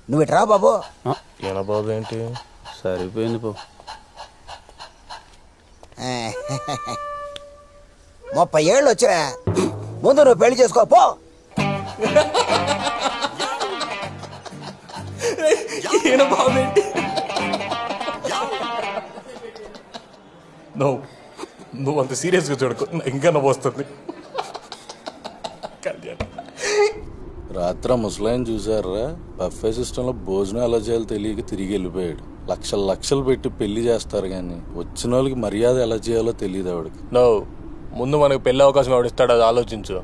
నువ్వు ఇట్రా బాబు. ఎలా బాబు ఏంటి సరిపోయింది పో. 30 ఏళ్ళు వచ్చినా ముందు నువ్వు పెళ్లి చేసుకో పో. బాబు ఏంటి నువ్వు అంత సీరియస్గా చూడకు, ఇంకా నవ్వు వస్తుంది. రాత్రి ముసలాయన చూసారా, బఫే సిస్టంలో భోజనం ఎలా చేయాలో తెలియక తిరిగి వెళ్ళిపోయాడు. లక్షలు పెట్టి పెళ్లి చేస్తారు కానీ వచ్చిన వాళ్ళకి మర్యాద ఎలా చేయాలో తెలియదు ఆవిడకి. ముందు మనకు పెళ్లి అవకాశం ఎవడిస్తాడు అది ఆలోచించు.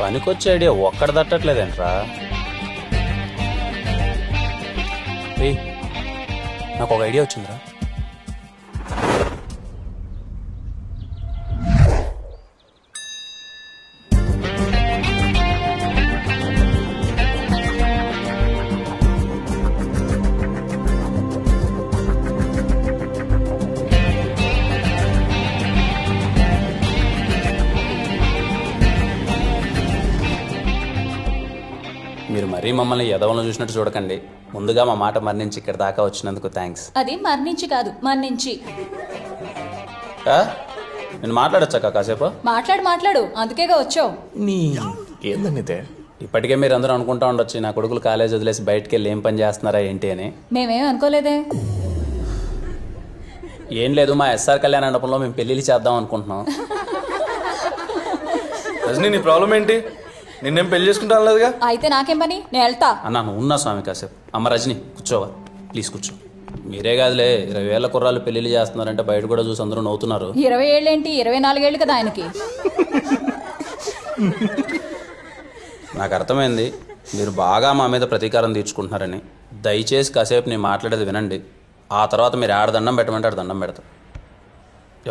పనికొచ్చే ఐడియా ఒక్కడ తట్టట్లేదేంట్రా. నాకు ఒక ఐడియా వచ్చిందిరా. మీరు మరీ మమ్మల్ని ఎదవలను చూసినట్టు చూడకండి. ముందుగా మా మాట మరణించి ఇక్కడ దాకా వచ్చినందుకు థ్యాంక్స్. అది మరణించి కాదు మరణించి. నేను మాట్లాడొచ్చాక కాసేపు? మాట్లాడు అందుకేగా వచ్చావు. ఏందండి ఇప్పటికే మీరు అందరూ అనుకుంటా ఉండొచ్చు నా కొడుకులు కాలేజ్ వదిలేసి బయటకు వెళ్ళి ఏం పని చేస్తున్నారా ఏంటి అని. మేమేం అనుకోలేదే. ఏం లేదు, మా ఎస్ఆర్ కళ్యాణ మండపంలో మేము పెళ్లిళ్ళు చేద్దాం అనుకుంటున్నాం. రజనీ నీ ప్రాబ్లం ఏంటి? నిన్నేం పెళ్లి చేసుకుంటాను లేదుగా. అయితే నాకేం పని, నేను వెళ్తా. అన్న నువ్వు ఉన్నా స్వామి కాసేపు. అమ్మ రజని కూర్చోవా ప్లీజ్, కూర్చో. మీరే కాదులే 20 ఏళ్ల కుర్రాళ్ళు పెళ్లిళ్ళు చేస్తున్నారంటే బయట కూడా చూసి అందరూ నవ్వుతున్నారు. 20 ఏళ్ళేంటి, 24 ఏళ్ళు కదా ఆయనకి. నాకు అర్థమైంది మీరు బాగా మా మీద ప్రతీకారం తీర్చుకుంటున్నారని. దయచేసి కాసేపు నేను మాట్లాడేది వినండి. ఆ తర్వాత మీరు ఆడ దండం పెట్టమంటే ఆడ దండం పెడతాం.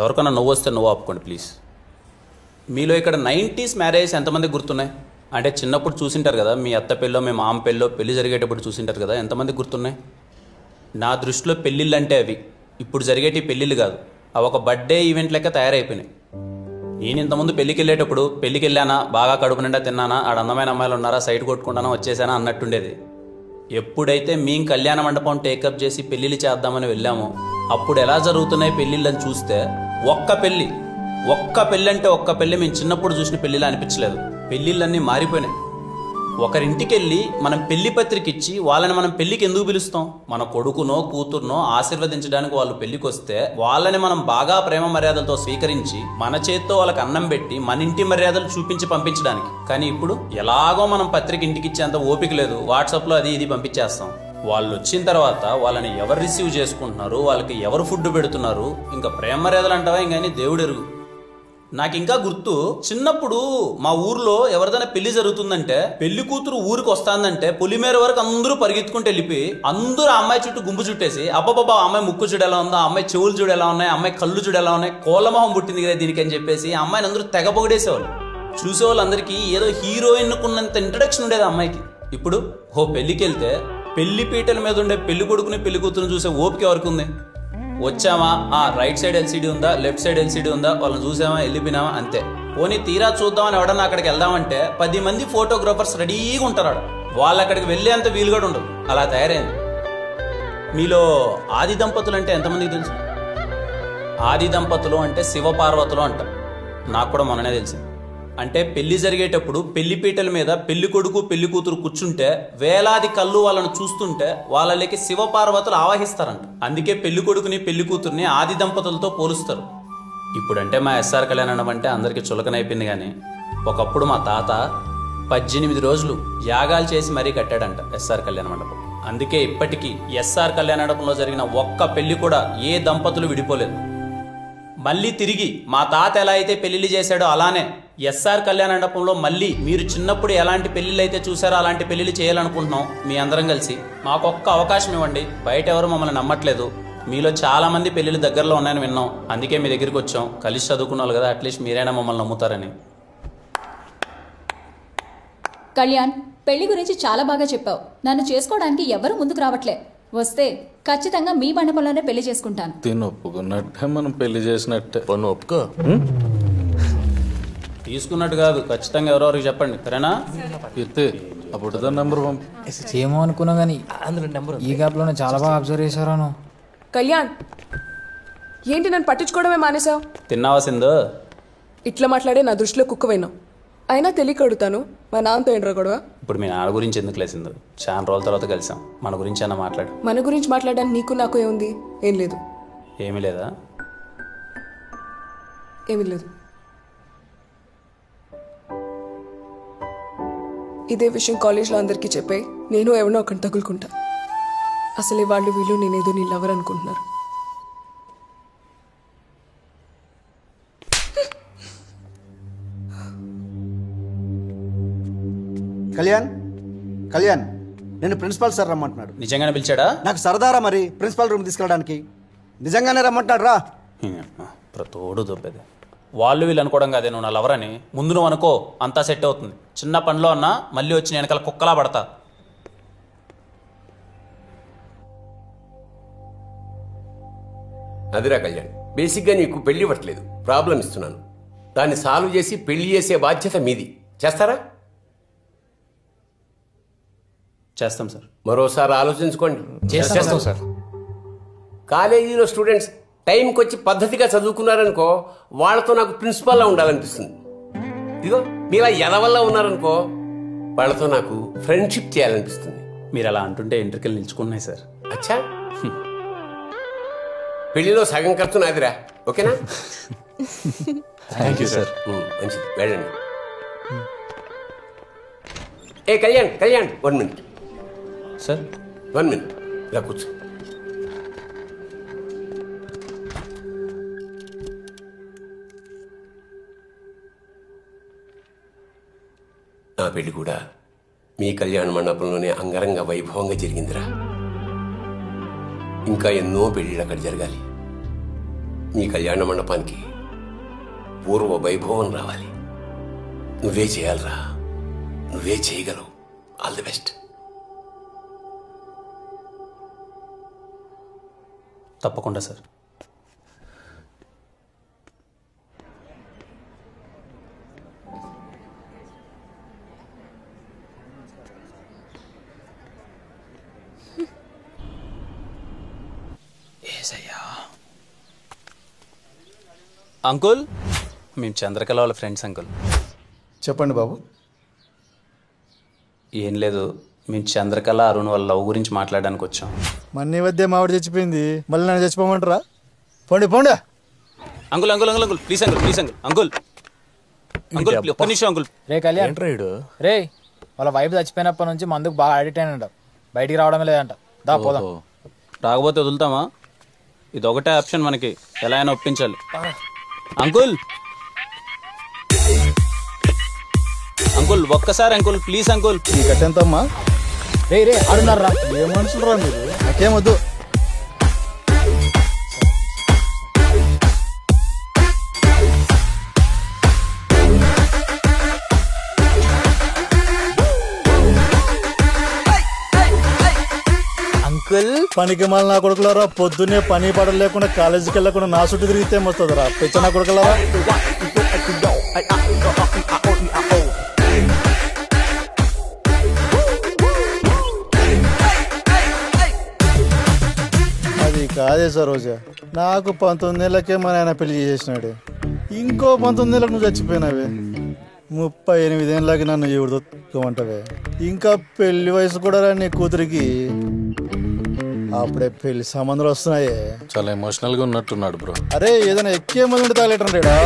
ఎవరికన్నా నువ్వు వస్తే నువ్వు ఆపుకోండి ప్లీజ్. మీలో ఇక్కడ 90s మ్యారేజ్ ఎంతమంది గుర్తున్నాయి? అంటే చిన్నప్పుడు చూసింటారు కదా, మీ అత్త పెళ్ళో మీ మామ పెళ్ళో పెళ్లి జరిగేటప్పుడు చూసింటారు కదా, ఎంతమంది గుర్తున్నాయి? నా దృష్టిలో పెళ్ళిళ్ళు అంటే అవి ఇప్పుడు జరిగేటి పెళ్ళిళ్ళు కాదు, అవి ఒక బర్త్డే ఈవెంట్ లెక్క తయారైపోయినాయి. నేను ఇంతకుముందు పెళ్ళికి వెళ్ళేటప్పుడు పెళ్ళికి వెళ్ళానా, బాగా కడుపు నిండా తిన్నానా, ఆడ అందమైన అమ్మాయిలు ఉన్నారా, సైడ్ కొట్టుకుంటానా, వచ్చేసానా అన్నట్టుండేది. ఎప్పుడైతే మేము కళ్యాణ మండపం టేకప్ చేసి పెళ్ళిళ్ళు చేద్దామని వెళ్ళామో అప్పుడు ఎలా జరుగుతున్నాయి పెళ్ళిళ్ళని చూస్తే ఒక్క పెళ్ళి అంటే ఒక్క పెళ్ళి మేము చిన్నప్పుడు చూసిన పెళ్ళిలా అనిపించలేదు. పెళ్ళిళ్ళన్నీ మారిపోయినాయి. ఒకరింటికి వెళ్ళి మనం పెళ్లి పత్రిక ఇచ్చి వాళ్ళని మనం పెళ్లికి ఎందుకు పిలుస్తాం? మన కొడుకునో కూతురునో ఆశీర్వదించడానికి వాళ్ళు పెళ్లికి వస్తే వాళ్ళని మనం బాగా ప్రేమ మర్యాదలతో స్వీకరించి మన చేత్తో వాళ్ళకి అన్నం పెట్టి మన ఇంటి మర్యాదలు చూపించి పంపించడానికి. కానీ ఇప్పుడు ఎలాగో మనం పత్రిక ఇంటికి ఇచ్చేంత ఓపిక లేదు, వాట్సాప్లో అది ఇది పంపించేస్తాం. వాళ్ళు వచ్చిన తర్వాత వాళ్ళని ఎవరు రిసీవ్ చేసుకుంటున్నారు, వాళ్ళకి ఎవరు ఫుడ్ పెడుతున్నారు, ఇంకా ప్రేమ మర్యాదలు అంటావా ఇంకని దేవుడు ఎరుగు. నాకు ఇంకా గుర్తు, చిన్నప్పుడు మా ఊర్లో ఎవరిదైనా పెళ్లి జరుగుతుందంటే పెళ్లి కూతురు ఊరికి వస్తాందంటే పులిమేర వరకు అందరూ పరిగెత్తుకుంటూ వెళ్ళిపోయి అందరూ ఆ అమ్మాయి చుట్టూ గుంపు చుట్టేసి అబ్బాబా అమ్మాయి ముక్కు చూడు ఎలా ఉందా, అమ్మాయి చెవులు చూడు ఎలా ఉన్నాయి, అమ్మాయి కళ్ళు చూడు ఎలా ఉన్నాయి, కోళ్ళమొహం పుట్టింది కదా దీనికి అని చెప్పేసి అమ్మాయిని అందరూ తెగ పొగిడేసేవాళ్ళు. చూసేవాళ్ళందరికీ ఏదో హీరోయిన్ కున్నంత ఇంట్రడక్షన్ ఉండేది అమ్మాయికి. ఇప్పుడు పెళ్లికి వెళ్తే పెళ్లి పీటల మీద ఉండే పెళ్లి కొడుకుని పెళ్లి కూతురుని చూసే ఓపిక ఎవరికి ఉంది? వచ్చామా, రైట్ సైడ్ ఎల్సీడీ ఉందా, లెఫ్ట్ సైడ్ ఎల్సీడీ ఉందా, వాళ్ళని చూసామా, వెళ్ళిపోయినామా అంతే. పోనీ తీరా చూద్దామని ఎవడన్నా అక్కడికి వెళ్దామంటే 10 మంది ఫోటోగ్రాఫర్స్ రెడీగా ఉంటారు. వాళ్ళు అక్కడికి వెళ్ళేంత వీలు కూడా ఉండదు, అలా తయారైంది. మీలో ఆది దంపతులు అంటే ఎంతమందికి తెలుసు? ఆది దంపతులు అంటే శివపార్వతులు అంటారు. నాకు కూడా మొన్ననే తెలిసింది. అంటే పెళ్లి జరిగేటప్పుడు పెళ్లి పీటల మీద పెళ్లి కొడుకు పెళ్లి కూతురు కూర్చుంటే వేలాది కళ్ళు వాళ్ళను చూస్తుంటే వాళ్ళకి శివపార్వతులు ఆవాహిస్తారంట. అందుకే పెళ్లి కొడుకుని పెళ్లి కూతుర్ని ఆది దంపతులతో పోలుస్తారు. ఇప్పుడంటే మా ఎస్ఆర్ కళ్యాణం అంటే అందరికీ చులకనైపోయింది. కానీ ఒకప్పుడు మా తాత 18 రోజులు యాగాలు చేసి మరీ కట్టాడంట ఎస్ఆర్ కళ్యాణ మండపం. అందుకే ఇప్పటికీ ఎస్ఆర్ కళ్యాణ మండపంలో జరిగిన ఒక్క పెళ్లి కూడా ఏ దంపతులు విడిపోలేదు. మళ్ళీ తిరిగి మా తాత ఎలా అయితే పెళ్లిళ్ళు చేశాడో అలానే ఎస్ఆర్ కళ్యాణ మండపంలో మళ్ళీ మీరు చిన్నప్పుడు ఎలాంటి పెళ్లిళ్ళు అయితే చూసారో అలాంటి పెళ్లిళ్ళు చేయాలనుకుంటున్నాం. మీ అందరం కలిసి మాకొక్క అవకాశం ఇవ్వండి. బయట ఎవరు మమ్మల్ని నమ్మట్లేదు. మీలో చాలా మంది పెళ్లిళ్ళు దగ్గరలో ఉన్నాయని విన్నాం, అందుకే మీ దగ్గరికి వచ్చాం. కలిసి చదువుకున్నాం కదా, అట్లీస్ట్ మీరైనా మమ్మల్ని నమ్ముతారని. కళ్యాణ్, పెళ్లి గురించి చాలా బాగా చెప్పావు. నన్ను చేసుకోవడానికి ఎవరు ముందుకు రావట్లే. వస్తే ఖచ్చితంగా మీ మండపంలోనే పెళ్లి చేసుకుంటాను. తిని ఒప్పుకున్నట్టే మనం పెళ్లి చేసినట్టే. పన్ను ఒప్పుకో. తీసుకున్నట్టు కాదు, ఖచ్చితంగా ఎవరెవరికి చెప్పండి, సరేనా? ఎత్తే అప్పుడు దాని నెంబర్ పంపు. ఏమో అనుకున్నా కానీ ఈ గ్యాప్లోనే చాలా బాగా అబ్జర్వ్ చేశారాను. కళ్యాణ్, ఏంటి నన్ను పట్టించుకోవడమే మానేసావు? తిన్నావా సింధు? ఇట్లా మాట్లాడే నా దృష్టిలో కుక్కవైనావు. అయినా తెలియక అడుగుతాను, మా నాన్నతో ఏంట్రా గొడవ? ఇప్పుడు మీ నాన్న గురించి ఎందుకు లేసిందో, చాలా రోజుల తర్వాత కలిసాం, మన గురించి అన్న మాట్లాడు. మన గురించి మాట్లాడడానికి నీకు నాకు ఏముంది? ఏం లేదు. ఏమీ లేదా? ఏమీ లేదు. ఇదే విషయం కాలేజ్లో అందరికీ చెప్పే నేను ఎవరినో ఒకటి తగులుకుంటా. అసలే వాళ్ళు వీళ్ళు నేనేదో నీ లవర్ అనుకుంటున్నారు. కళ్యాణ్ నేను ప్రిన్సిపాల్ సార్ రమ్మంటున్నాడు. నిజంగానే పిలిచాడా? నాకు సరదారా మరి ప్రిన్సిపాల్ రూమ్ తీసుకెళ్ళడానికి. నిజంగానే రమ్మంటున్నాడు రా. తోడు దొబ్బేది. వాళ్ళు వీళ్ళు అనుకోవడం కాదే నువ్వు నా లవర్ అని. ముందు నువ్వు అనుకో, అంతా సెట్ అవుతుంది. చిన్న పనిలో అన్నా మళ్ళీ వచ్చి నేను వెనకాల కుక్కలా పడతా. అదిరా కళ్యాణ్, బేసిక్గా నీకు పెళ్లి ఇవ్వట్లేదు, ప్రాబ్లం ఇస్తున్నాను. దాన్ని సాల్వ్ చేసి పెళ్లి చేసే బాధ్యత మీది. చేస్తారా? చేస్తాం సార్. మరోసారి ఆలోచించుకోండి. చేస్తాం సార్. కాలేజీలో స్టూడెంట్స్ టైంకి వచ్చి పద్ధతిగా చదువుకున్నారనుకో, వాళ్ళతో నాకు ప్రిన్సిపాల్లా ఉండాలనిపిస్తుంది. ఇదిగో మీలా ఎదవల్లా ఉన్నారనుకో, వాళ్ళతో నాకు ఫ్రెండ్షిప్ చేయాలనిపిస్తుంది. మీరు అలా అంటుంటే ఎంట్రికలు నిల్చుకున్నాయి సార్. అచ్చా, పెళ్లిలో సగం ఖర్చు నాదిరా, ఓకేనా? Thank you sir. మంచిది, వెళ్ళండి. ఏ కళ్యాణ్, 1 minute సార్. 1 minute, ఇలా కూర్చో. నా పెళ్లి కూడా మీ కళ్యాణ మండపంలోనే అంగరంగ వైభవంగా జరిగిందిరా. ఇంకా ఎన్నో పెళ్లిళ్ళు అక్కడ జరగాలి. మీ కళ్యాణ మండపానికి పూర్వ వైభవం రావాలి. నువ్వే చేయాలరా, నువ్వే చేయగలవు. All the best. తప్పకుండా సార్. అంకుల్, మేము చంద్రకళ వాళ్ళ ఫ్రెండ్స్ అంకుల్. చెప్పండి బాబు. ఏం లేదు, మేము చంద్రకళ అరుణ్ వాళ్ళ లవ్ గురించి మాట్లాడడానికి వచ్చాం. మన్ని వద్దే మావిడ చచ్చిపోయింది, మళ్ళీ నన్ను చచ్చిపోమంటారా? పోండి పోండి. Uncle uncle uncle uncle please uncle, please uncle, uncle uncle ఒక్క నిమిషం అంకుల్. రే కళ్యాణ్, రే వాళ్ళ వైఫ్ చచ్చిపోయినప్పటి నుంచి మందుకు బాగా అడిక్ట్ అయినంట, బయటికి రావడమే లేదంట. దా పోదాం. రాకపోతే వదులుతామా? ఇది ఒకటే ఆప్షన్ మనకి, ఎలా అయినా ఒప్పించాలి. అంకుల్ అంకుల్ ఒక్కసారి అంకుల్, ప్లీజ్ అంకుల్. ఈ కట్టెంతమ్మా? రే రే ఆడున్నారా? ఏ మనుషులు రా మీరు, నాకేమొద్దు. అంకుల్ పనికి మళ్ళీ నా కొడుకులారా, పొద్దున్నే పని పడలు లేకుండా కాలేజీకి వెళ్ళకుండా నా చుట్టూ తిరిగితే వస్తుందిరా పిచ్చ నా కొడుకులారా. అది కాదే సరోజా, నాకు 19 ఏళ్ళకే మా నాయన పెళ్లి చేసినాడు. ఇంకో 19 ఏళ్ళకి నువ్వు చచ్చిపోయినావే. 38 ఏళ్ళకి నన్ను ఎవరిదోమంటావే. ఇంకా పెళ్లి వయసు కూడా రా నీ కూతురికి. అప్పుడే పెళ్లి సంబంధాలు వస్తున్నాయే. చాలా ఎమోషనల్ గా ఉన్నట్టున్నాడు బ్రో. అరే ఏదైనా ఎక్కే మంది ఉంటే తాగలేటంటాడా?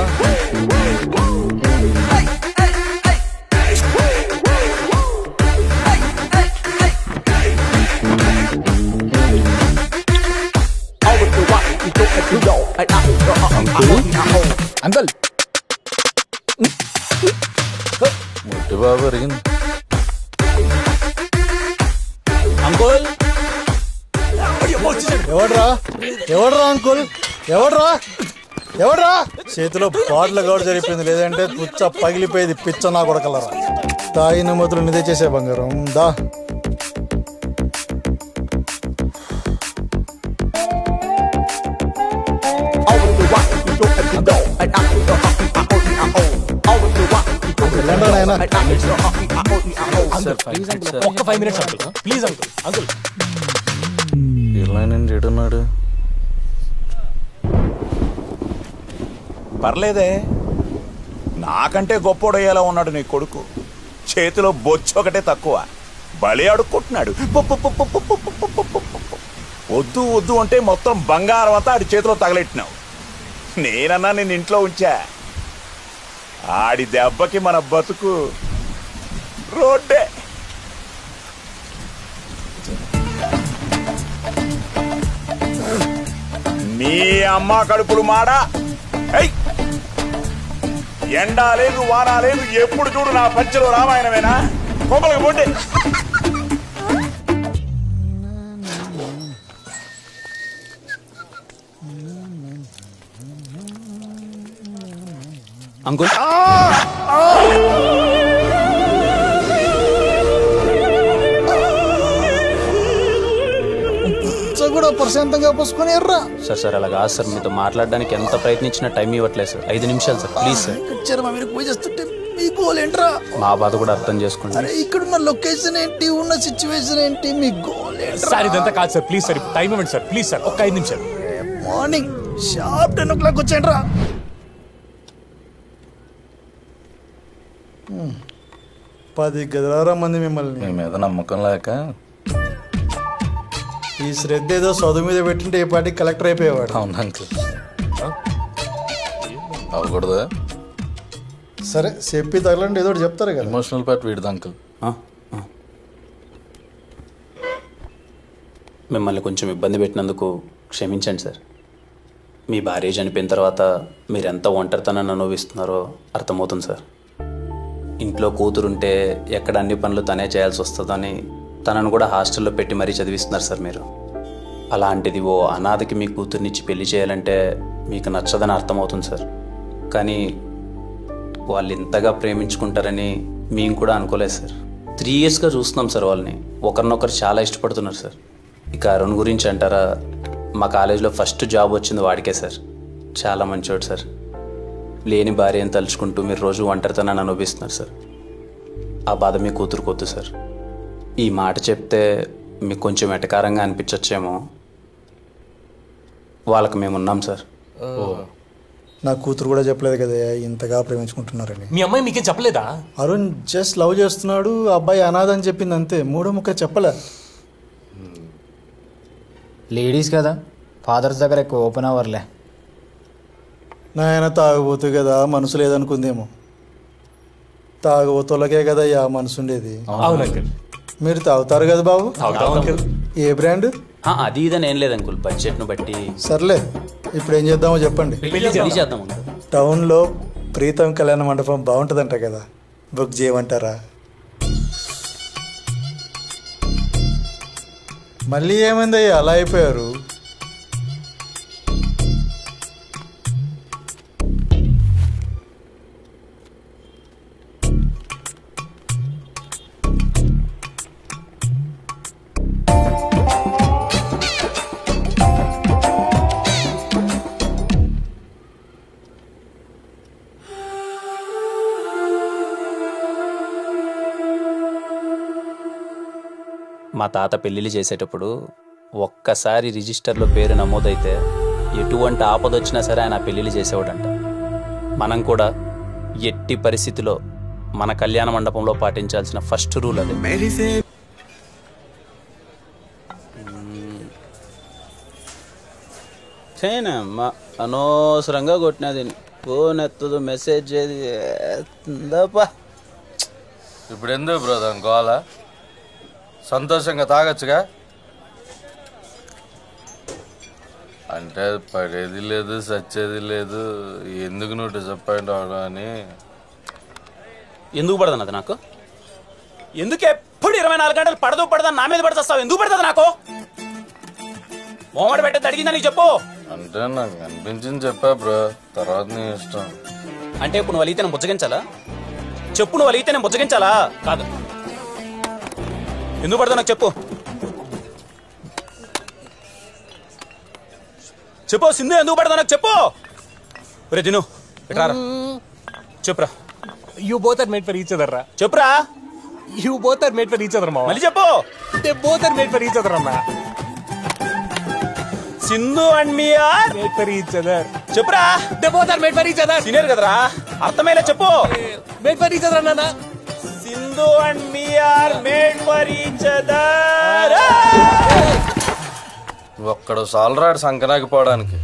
అంకుల్ ముట్టి బాబు అరిగింది. అంకుల్ ఎవడ్రా ఎవడ్రా అంకుల్, ఎవడ్రా? చేతిలో బాటిల్ గౌడ్ జరిగిపోయింది, లేదంటే పుచ్చ పగిలిపోయేది పిచ్చ నా కొడకలరా. తాగిన మొదలు నిదే చేసే బంగారం దా. ఒక్క 5 minutes uncle, please uncle. Uncle ఇలా నేను ఎడున్నాడు. పర్లేదే, నాకంటే గొప్పోడయ్యేలా ఉన్నాడు నీ కొడుకు. చేతిలో బొచ్చు ఒకటే తక్కువ, బలి అడుక్కుంటున్నాడు. వద్దు వద్దు అంటే మొత్తం బంగారం అంతా ఆడి చేతిలో తగలెట్టినావు. నేనన్నా నేను ఇంట్లో ఉంచా. ఆడి దెబ్బకి మన బతుకు రోడ్డే. నీ అమ్మ కడుపులు మాడా. ఎండా లేదు వానా లేదు, ఎప్పుడు చూడు నా పంచలో రామాయణమేనా? కోపలకి పోండి. అంకుల్ కూడా ప్రశాంతంగా పోసుకొని ఎర్రా. సార్ సార్ అలా కాదు సార్, మీతో మాట్లాడడానికి ఎంత ప్రయత్నించినా టైం ఇవ్వట్లేదు సార్. 5 నిమిషాలు సార్, ప్లీజ్ సార్. మీరు పూజ చేస్తుంటే మీ గోల్ ఏంట్రా? మా బాధ కూడా అర్థం చేసుకోండి. అరే ఇక్కడున్న లొకేషన్ ఏంటి, ఉన్న సిచ్యువేషన్ ఏంటి, మీ గోల్ ఏంట్రా? సార్ ఇదంతా కాదు సార్, ప్లీజ్ సార్. టైం ఇవ్వండి సార్, ప్లీజ్ సార్. ఒక్క 5 నిమిషాలు. Morning sharp 10 o'clock వచ్చేయండిరా. 10 గదిలారా మంది మిమ్మల్ని. మీ మీద నమ్మకం లేక ఈ శ్రద్ధ ఏదో చదువు మీద పెట్టింటే ఏ పార్టీ కలెక్టర్ అయిపోయేవాడు. అవును అంకుల్, అవ్వకూడదా? సరే చెప్పి తగలండి, ఏదో ఒకటి చెప్తారు కదా. ఎమోషనల్ పార్ట్ వీడిది అంకుల్. మిమ్మల్ని కొంచెం ఇబ్బంది పెట్టినందుకు క్షమించండి సార్. మీ భార్య చనిపోయిన తర్వాత మీరు ఎంత ఒంటరితనాన్ని అనుభవిస్తున్నారో అర్థమవుతుంది సార్. ఇంట్లో కూతురుంటే ఎక్కడ అన్ని పనులు తనే చేయాల్సి వస్తుందని తనను కూడా హాస్టల్లో పెట్టి మరీ చదివిస్తున్నారు సార్ మీరు. అలాంటిది ఓ అనాథకి మీ కూతుర్నిచ్చి పెళ్లి చేయాలంటే మీకు నచ్చదని అర్థమవుతుంది సార్. కానీ వాళ్ళు ఇంతగా ప్రేమించుకుంటారని మేము కూడా అనుకోలేదు సార్. 3 yearsగా చూస్తున్నాం సార్ వాళ్ళని. ఒకరినొకరు చాలా ఇష్టపడుతున్నారు సార్. ఇక అరుణ్ గురించి అంటారా, మా కాలేజీలో ఫస్ట్ జాబ్ వచ్చింది వాడికే సార్. చాలా మంచివాడు సార్. లేని భార్యను తలుచుకుంటూ మీరు రోజు ఒంటరితనాన్ని అనుభవిస్తున్నారు సార్. ఆ బాధ మీ కూతురుకొద్దు సార్. ఈ మాట చెప్తే మీకు కొంచెం ఎటకారంగా అనిపించచ్చేమో, వాళ్ళకి మేమున్నాం సార్. నా కూతురు కూడా చెప్పలేదు కదా ఇంతగా ప్రేమించుకుంటున్నారని. మీ అమ్మాయి మీకేం చెప్పలేదా? అరుణ్ జస్ట్ లవ్ చేస్తున్నాడు, అబ్బాయి అనాథ అని చెప్పింది అంతే. 3 ముక్క చెప్పలే. లేడీస్ కదా, ఫాదర్స్ దగ్గర ఎక్కువ ఓపెన్ అవర్లే. నాయన తాగబోతు కదా, మనసు లేదనుకుందేమో. తాగబోతులకే కదా యా మనసు ఉండేది. అవును అంకుల్. మీరు తాగుతారు కదా బాబు? ఏ బ్రాండ్? అది ఇదని ఏం లేదు అంకుల్, బడ్జెట్ను బట్టి. సర్లే, ఇప్పుడు ఏం చేద్దామో చెప్పండి. పెళ్లి చేద్దాం. టౌన్లో ప్రీతం కళ్యాణ మండపం బాగుంటుందంట కదా, బుక్ చేయమంటారా? మళ్ళీ ఏమైందయ్యా అలా అయిపోయారు? మా తాత పెళ్ళిళ్ళు చేసేటప్పుడు ఒక్కసారి రిజిస్టర్లో పేరు నమోదైతే ఎటువంటి ఆపదొచ్చినా సరే ఆయన పెళ్ళిళ్ళు చేసేవాడంట. మనం కూడా ఎట్టి పరిస్థితిలో మన కళ్యాణ మండపంలో పాటించాల్సిన ఫస్ట్ రూల్ అదే. చేయనమ్మా అనవసరంగా కొట్టినది. ఫోన్ ఎత్తదు, మెసేజ్ చేది. ఇప్పుడు ఎందుకు బ్రదర్ గోల? సంతోషంగా తాగొచ్చుగా. అంటే పడేది లేదు, సచ్చేది లేదు, ఎందుకు నువ్వు డిసప్పాయింట్ అవడం అని. ఎందుకు పడదు అది నాకు? ఎందుకు ఎప్పుడు 24 గంటలు పడదని నా మీద పడుతావు? ఎందుకు పడుతుంది నాకు? మోమడ పెట్టేది అడిగిందా నీకు చెప్పు. అంటే నాకు అనిపించింది చెప్పా బ్రో, తర్వాత నీ ఇష్టం. అంటే ఇప్పుడు నువ్వు అలిగితే నేను బుజ్జగించాలా? చెప్పు, నువ్వు అలిగితే నేను బుజ్జగించాలా? కాదు, ఎందుకు పడతావు నాకు చెప్పు. చెప్పు సింధు, ఎందుకు పడతావు నాకు చెప్పు. రే దిను ఎట్రారా, చెప్పురా. You both are made for each other రా. చెప్పురా. You both are made for each other మావా. మళ్ళీ చెప్పు. They both are made for each other అన్నా. Sindhu and me are made for each other. చెప్పురా. They both are made for each other. Senior కదరా, అర్థమయ్యేలా చెప్పు. మేడ్ ఫర్ ఈచ్ అదర్ అన్నా. Sindhu and me are made for each other. ఒక్కడు సాలరాడు సంకనాకి పోవడానికి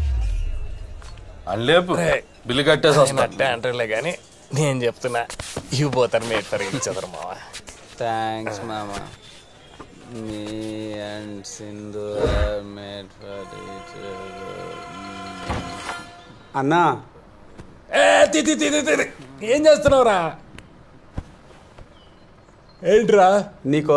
అల్లేపు bill కట్టేసి వస్తా. అంటే అంటారులే కానీ నేను చెప్తున్నా you both are made for each other మావా. థ్యాంక్స్ మామా. మీ and Sindhu are made for each other. అన్నా ఏం చేస్తున్నావురా? ఏంట్రా నీకోసం